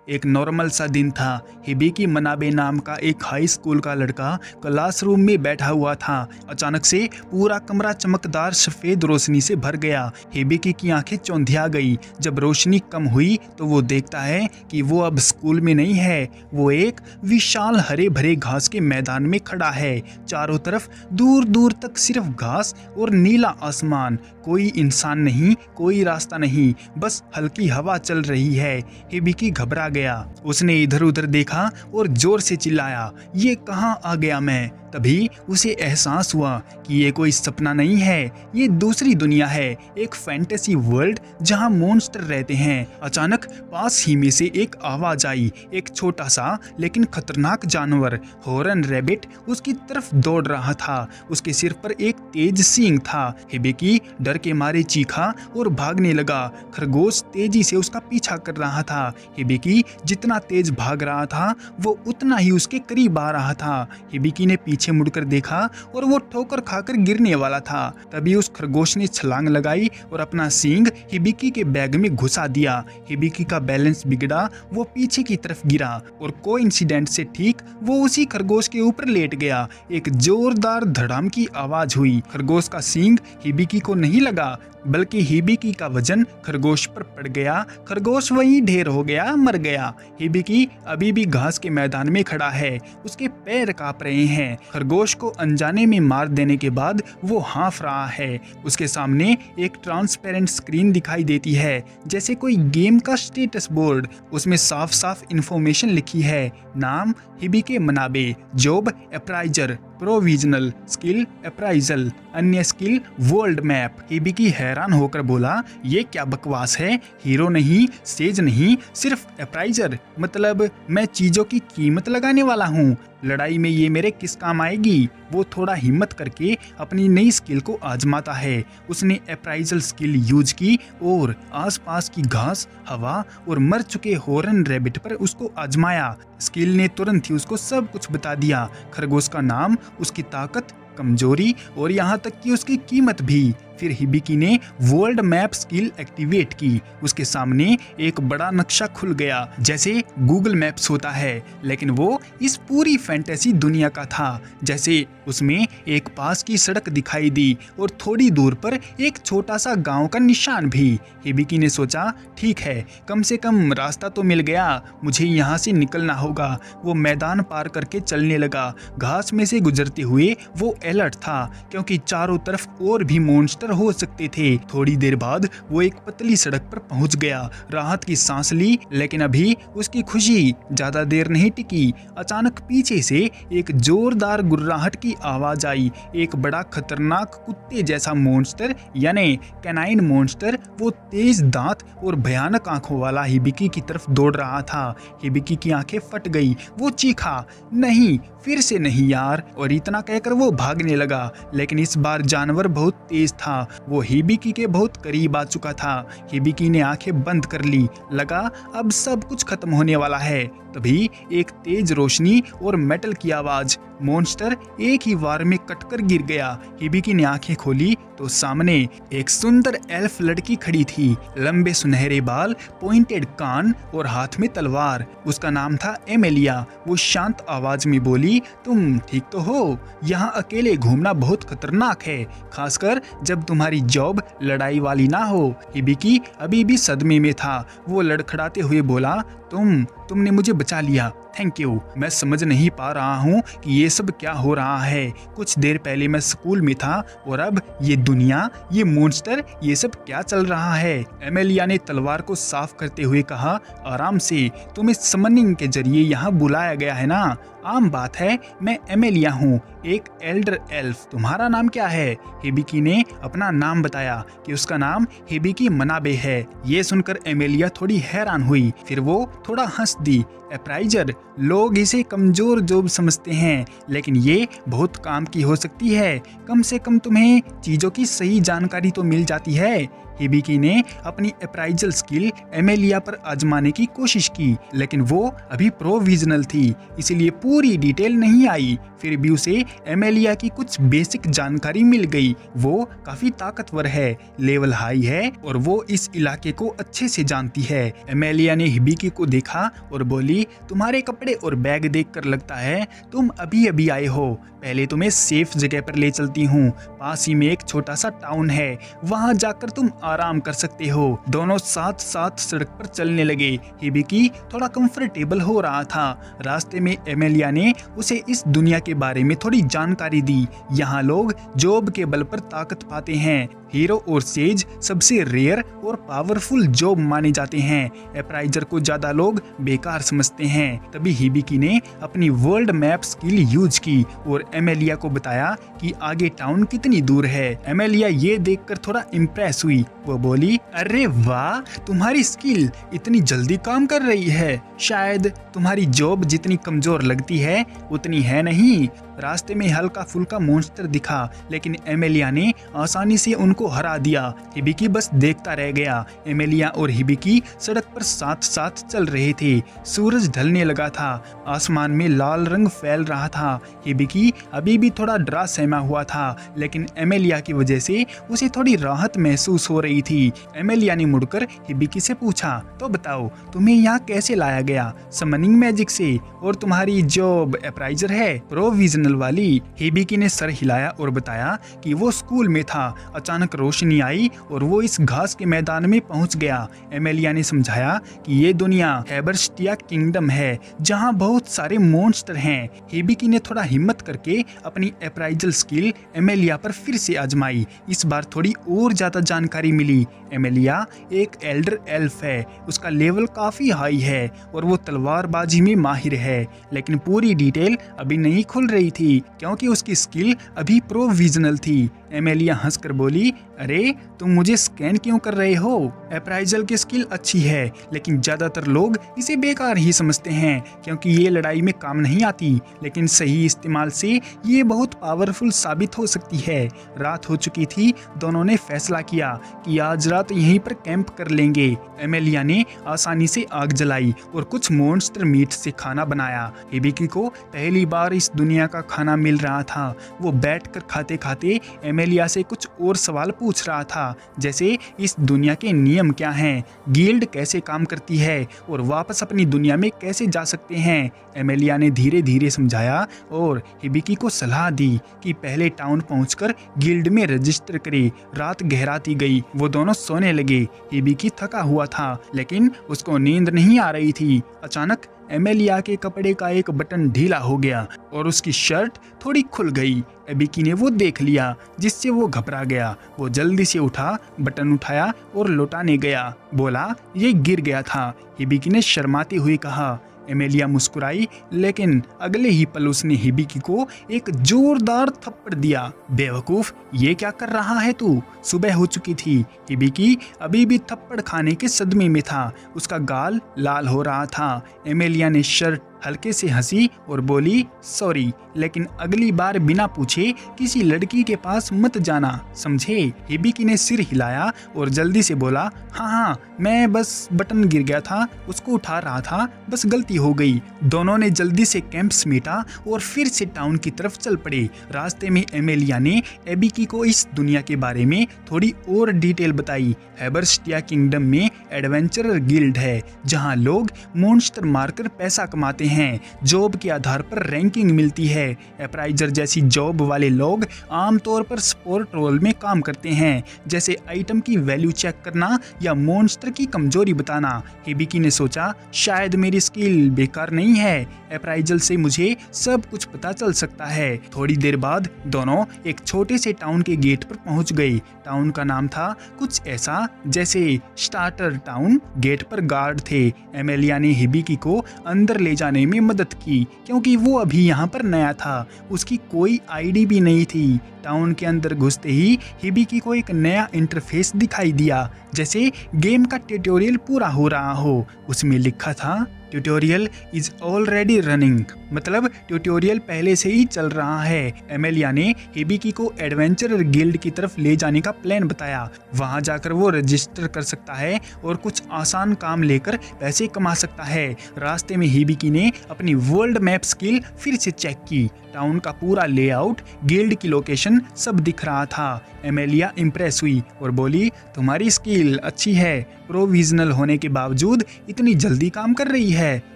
एक नॉर्मल सा दिन था। हिबिकी मनाबे नाम का एक हाई स्कूल का लड़का क्लासरूम में बैठा हुआ था। अचानक से पूरा कमरा चमकदार सफेद रोशनी से भर गया। हिबिकी की आंखें चौंधिया गई। जब रोशनी कम हुई तो वो देखता है कि वो अब स्कूल में नहीं है, वो एक विशाल हरे भरे घास के मैदान में खड़ा है। चारों तरफ दूर दूर तक सिर्फ घास और नीला आसमान। कोई इंसान नहीं, कोई रास्ता नहीं, बस हल्की हवा चल रही है। हिबिकी घबरा गया। उसने इधर उधर देखा और जोर से चिल्लाया, ये कहाँ आ गया मैं। तभी उसे एहसास हुआ कि ये कोई सपना नहीं है, ये दूसरी दुनिया है, एक फैंटेसी वर्ल्ड जहां मॉन्स्टर रहते हैं। अचानक पास ही में से एक आवाज आई। एक छोटा सा लेकिन खतरनाक जानवर हॉर्न रैबिट उसकी तरफ दौड़ रहा था। उसके सिर पर एक तेज सींग था। हिबिकी डर के मारे चीखा और भागने लगा। खरगोश तेजी से उसका पीछा कर रहा था। हिबिकी जितना तेज भाग रहा था वो उतना ही उसके करीब आ रहा था। हिबिकी ने पीछे मुड़कर देखा और वो ठोकर खाकर गिरने वाला था। तभी उस खरगोश ने छलांग लगाई और अपना सींग हिबिकी के बैग में घुसा दिया। हिबिकी का बैलेंस बिगड़ा, वो पीछे की तरफ गिरा और कोइंसिडेंट से ठीक वो उसी खरगोश के ऊपर लेट गया। एक जोरदार धड़ाम की आवाज हुई। खरगोश का सींग हिबिकी को नहीं लगा, बल्कि हिबिकी का वजन खरगोश पर पड़ गया। खरगोश वहीं ढेर हो गया, मर गया। हिबिकी अभी भी घास के मैदान में खड़ा है, उसके पैर कांप रहे हैं। खरगोश को अनजाने में मार देने के बाद वो हाँफ रहा है। उसके सामने एक ट्रांसपेरेंट स्क्रीन दिखाई देती है, जैसे कोई गेम का स्टेटस बोर्ड। उसमें साफ साफ इंफॉर्मेशन लिखी है। नाम हिबिकी मनाबे, जॉब अप्राइजर, प्रोविजनल स्किल अप्राइजल, अन्य स्किल वर्ल्ड मैप। हिबिकी हैरान होकर बोला, ये क्या बकवास है, हीरो नहीं, सेज नहीं, सिर्फ अप्राइजर। मतलब मैं चीजों की कीमत लगाने वाला हूँ। लड़ाई में ये मेरे किस काम आएगी। वो थोड़ा हिम्मत करके अपनी नई स्किल को आजमाता है। उसने अप्राइजल स्किल यूज की और आसपास की घास, हवा और मर चुके हॉर्न रैबिट पर उसको आजमाया। स्किल ने तुरंत ही उसको सब कुछ बता दिया। खरगोश का नाम, उसकी ताकत, कमजोरी और यहाँ तक कि उसकी कीमत भी। फिर हिबिकी ने वर्ल्ड मैप स्किल एक्टिवेट की। उसके सामने एक बड़ा नक्शा खुल गया, जैसे गूगल मैप्स होता है, लेकिन वो इस पूरी फैंटेसी दुनिया का था। जैसे उसमें एक पास की सड़क दिखाई दी और थोड़ी दूर पर एक छोटा सा गांव का निशान भी। हिबिकी ने सोचा, ठीक है, कम से कम रास्ता तो मिल गया, मुझे यहाँ से निकलना होगा। वो मैदान पार करके चलने लगा। घास में से गुजरते हुए वो अलर्ट था, क्योंकि चारों तरफ और भी मॉन्स्टर हो सकते थे। थोड़ी देर बाद वो एक पतली सड़क पर पहुंच गया। राहत की सांस ली, लेकिन अभी उसकी खुशी ज्यादा देर नहीं टिकी। अचानक पीछे से एक जोरदार गुर्राहट की आवाज आई। एक बड़ा खतरनाक कुत्ते जैसा मॉन्स्टर, यानी कैनाइन मॉन्स्टर, वो तेज दांत और भयानक आंखों वाला हिबिकी की तरफ दौड़ रहा था। हिबिकी की आंखें फट गई। वो चीखा, नहीं, फिर से नहीं यार, और इतना कहकर वो भागने लगा। लेकिन इस बार जानवर बहुत तेज था। वो हिबिकी के बहुत करीब आ चुका था। हिबिकी ने आंखें बंद कर ली। लगा अब सब कुछ खत्म होने वाला है। तभी एक तेज रोशनी और मेटल की आवाज। मॉन्स्टर एक ही वार में कटकर गिर गया। हिबिकी ने आंखें खोली तो सामने एक सुंदर एल्फ लड़की खड़ी थी। लंबे सुनहरे बाल, पॉइंटेड कान और हाथ में तलवार। उसका नाम था एमेलिया। वो शांत आवाज में बोली, तुम ठीक तो हो? यहाँ अकेले घूमना बहुत खतरनाक है, खासकर जब तुम्हारी जॉब लड़ाई वाली ना हो। हिबिकी अभी भी सदमे में था। वो लड़खड़ाते हुए बोला, तुमने मुझे बचा लिया, थैंक यू। मैं समझ नहीं पा रहा हूँ कि ये सब क्या हो रहा है। कुछ देर पहले मैं स्कूल में था और अब ये दुनिया, ये मॉन्स्टर, ये सब क्या चल रहा है। एमेलिया ने तलवार को साफ करते हुए कहा, आराम से, तुम्हें समनिंग के जरिए यहाँ बुलाया गया है ना, आम बात है। मैं एमेलिया हूँ, एक एल्डर एल्फ। तुम्हारा नाम क्या है? हिबिकी ने अपना नाम बताया कि उसका नाम हिबिकी मनाबे है। ये सुनकर एमेलिया थोड़ी हैरान हुई, फिर वो थोड़ा हंस दी। अप्राइजर, लोग इसे कमजोर जॉब समझते हैं, लेकिन ये बहुत काम की हो सकती है। कम से कम तुम्हें चीजों की सही जानकारी तो मिल जाती है। हिबिकी ने अपनी अप्राइजल स्किल एमेलिया पर आजमाने की कोशिश की, लेकिन वो अभी प्रोविजनल थी, इसलिए पूरी डिटेल नहीं आई। फिर भी उसे एमेलिया की कुछ बेसिक जानकारी मिल गई। वो काफी ताकतवर है, लेवल हाई है और वो इस इलाके को अच्छे से जानती है। एमेलिया ने हिबिकी को देखा और बोली, तुम्हारे कपड़े और बैग देखकर लगता है तुम अभी अभी आए हो। पहले तुम्हें सेफ जगह पर ले चलती हूँ। पास ही में एक छोटा सा टाउन है, वहाँ जाकर तुम आराम कर सकते हो। दोनों साथ साथ सड़क पर चलने लगे। हिबिकी थोड़ा कंफर्टेबल हो रहा था। रास्ते में एमेलिया ने उसे इस दुनिया के बारे में थोड़ी जानकारी दी। यहाँ लोग जॉब के बल पर ताकत पाते हैं। हीरो और सेज सबसे रेयर और पावरफुल जॉब माने जाते हैं। अप्राइजर को ज्यादा लोग बेकार समझते हैं। तभी हिबिकी ने अपनी वर्ल्ड मैप स्किल यूज की और एमेलिया को बताया कि आगे टाउन कितनी दूर है। एमेलिया ये देखकर थोड़ा इम्प्रेस हुई। वो बोली, अरे वाह, तुम्हारी स्किल इतनी जल्दी काम कर रही है। शायद तुम्हारी जॉब जितनी कमजोर लगती है उतनी है नहीं। रास्ते में हल्का फुल्का मॉन्स्टर दिखा, लेकिन एमेलिया ने आसानी से उनको हरा दिया। हिबिकी बस देखता रह गया। एमेलिया और हिबिकी सड़क पर साथ साथ चल रहे थे। सूरज ढलने लगा था, आसमान में लाल रंग फैल रहा था। हिबिकी अभी भी थोड़ा डरा सहमा हुआ था, लेकिन एमेलिया की वजह से उसे थोड़ी राहत महसूस हो रही थी। एमेलिया ने मुड़कर हिबिकी से पूछा, तो बताओ तुम्हें यहाँ कैसे लाया गया? समनिंग मैजिक से? और तुम्हारी जॉब अप्राइजर है, प्रोविजनल वाली? हिबिकी ने सर हिलाया और बताया कि वो स्कूल में था। अचानक रोशनी आई और वो इस घास के मैदान में पहुंच गया। एमेलिया ने समझाया कि ये दुनिया हेबर्स्टिया किंगडम है, जहां बहुत सारे मॉन्स्टर हैं। हिबिकी ने थोड़ा हिम्मत करके अपनी अप्राइजल स्किल एमेलिया पर फिर से आजमाई। इस बार थोड़ी और ज्यादा जानकारी मिली। एमेलिया एक एल्डर एल्फ है, उसका लेवल काफी हाई है और वो तलवारबाजी में माहिर है, लेकिन पूरी डिटेल अभी नहीं खुल रही थी क्योंकि उसकी स्किल अभी प्रोविजनल थी। एमेलिया हंसकर बोली, अरे तुम मुझे स्कैन क्यों कर रहे हो? अप्राइजल की स्किल अच्छी है, लेकिन ज्यादातर लोग इसे बेकार ही समझते हैं क्योंकि ये लड़ाई में काम नहीं आती, लेकिन सही इस्तेमाल से ये बहुत पावरफुल साबित हो सकती है। रात हो चुकी थी। दोनों ने फैसला किया कि आज रात यहीं पर कैंप कर लेंगे। एमेलिया ने आसानी से आग जलाई और कुछ मॉन्स्टर मीट से खाना बनाया। हिबिकी को पहली बार इस दुनिया का खाना मिल रहा था। वो बैठकर खाते खाते एमेलिया से कुछ और सवाल पूछ रहा था, जैसे इस दुनिया के नियम क्या हैं, गिल्ड कैसे काम करती है और वापस अपनी दुनिया में कैसे जा सकते हैं। एमेलिया ने धीरे धीरे समझाया और हिबिकी को सलाह दी कि पहले टाउन पहुंचकर गिल्ड में रजिस्टर करे। रात गहराती गई, वो दोनों सोने लगे। हिबिकी थका हुआ था, लेकिन उसको नींद नहीं आ रही थी। अचानक एमेलिया के कपड़े का एक बटन ढीला हो गया और उसकी शर्ट थोड़ी खुल गई। हिबिकी ने वो देख लिया, जिससे वो घबरा गया। वो जल्दी से उठा, बटन उठाया और लौटाने गया। बोला, ये गिर गया था। हिबिकी ने शर्माते हुए कहा। एमेलिया मुस्कुराई, लेकिन अगले ही पल उसने हिबिकी को एक जोरदार थप्पड़ दिया। बेवकूफ, ये क्या कर रहा है तू? सुबह हो चुकी थी। हिबिकी अभी भी थप्पड़ खाने के सदमे में था। उसका गाल लाल हो रहा था। एमेलिया ने शर्ट हल्के से हंसी और बोली, सॉरी, लेकिन अगली बार बिना पूछे किसी लड़की के पास मत जाना, समझे? हिबिकी ने सिर हिलाया और जल्दी से बोला, हाँ, मैं बस बटन गिर गया था, उसको उठा रहा था, बस गलती हो गई। दोनों ने जल्दी से कैंप समेटा और फिर से टाउन की तरफ चल पड़े। रास्ते में एमेलिया ने हिबिकी को इस दुनिया के बारे में थोड़ी और डिटेल बताई। हेबर्स्टिया किंगडम में एडवेंचरर गिल्ड है, जहाँ लोग मॉन्स्टर मारकर पैसा कमाते हैं। जॉब के आधार पर रैंकिंग मिलती है। अप्राइजर जैसी जॉब वाले लोग आमतौर पर सपोर्ट रोल में काम करते हैं, जैसे आइटम की वैल्यू चेक करना या मॉन्स्टर की कमजोरी बताना। हिबिकी ने सोचा, शायद मेरी स्किल बेकार नहीं है, अप्राइजल से मुझे सब कुछ पता चल सकता है। थोड़ी देर बाद दोनों एक छोटे से टाउन के गेट पर पहुंच गए। टाउन का नाम था कुछ ऐसा जैसे स्टार्टर टाउन। गेट पर गार्ड थे। एमेलिया ने हिबिकी को अंदर ले जाने में मदद की क्योंकि वो अभी यहाँ पर नया था। उसकी कोई आईडी भी नहीं थी। टाउन के अंदर घुसते ही हिबिकी को एक नया इंटरफेस दिखाई दिया, जैसे गेम का ट्यूटोरियल पूरा हो रहा हो। उसमें लिखा था, ट्यूटोरियल इज ऑलरेडी रनिंग, मतलब ट्यूटोरियल पहले से ही चल रहा है। एमेलिया ने हिबिकी को एडवेंचरर गिल्ड की तरफ ले जाने का प्लान बताया। वहां जाकर वो रजिस्टर कर सकता है और कुछ आसान काम लेकर पैसे कमा सकता है। रास्ते में हिबिकी ने अपनी वर्ल्ड मैप स्किल फिर से चेक की। टाउन का पूरा लेआउट, गिल्ड की लोकेशन सब दिख रहा था। एमेलिया इम्प्रेस हुई और बोली, तुम्हारी स्किल अच्छी है, प्रोविजनल होने के बावजूद इतनी जल्दी काम कर रही है।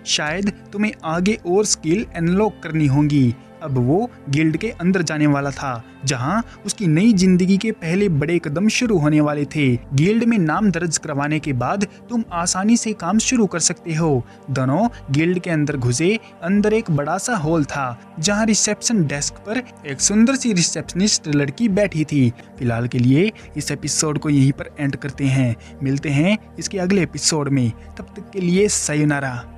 शायद तुम्हें आगे और स्किल अनलॉक करनी होंगी। अब वो गिल्ड के अंदर जाने वाला था, जहां उसकी नई जिंदगी के पहले बड़े कदम शुरू होने वाले थे। गिल्ड में नाम दर्ज करवाने के बाद तुम आसानी से काम शुरू कर सकते हो। दोनों गिल्ड के अंदर घुसे। अंदर एक बड़ा सा हॉल था, जहां रिसेप्शन डेस्क पर एक सुंदर सी रिसेप्शनिस्ट लड़की बैठी थी। फिलहाल के लिए इस एपिसोड को यहीं पर एंड करते हैं। मिलते हैं इसके अगले एपिसोड में, तब तक के लिए सायोनारा।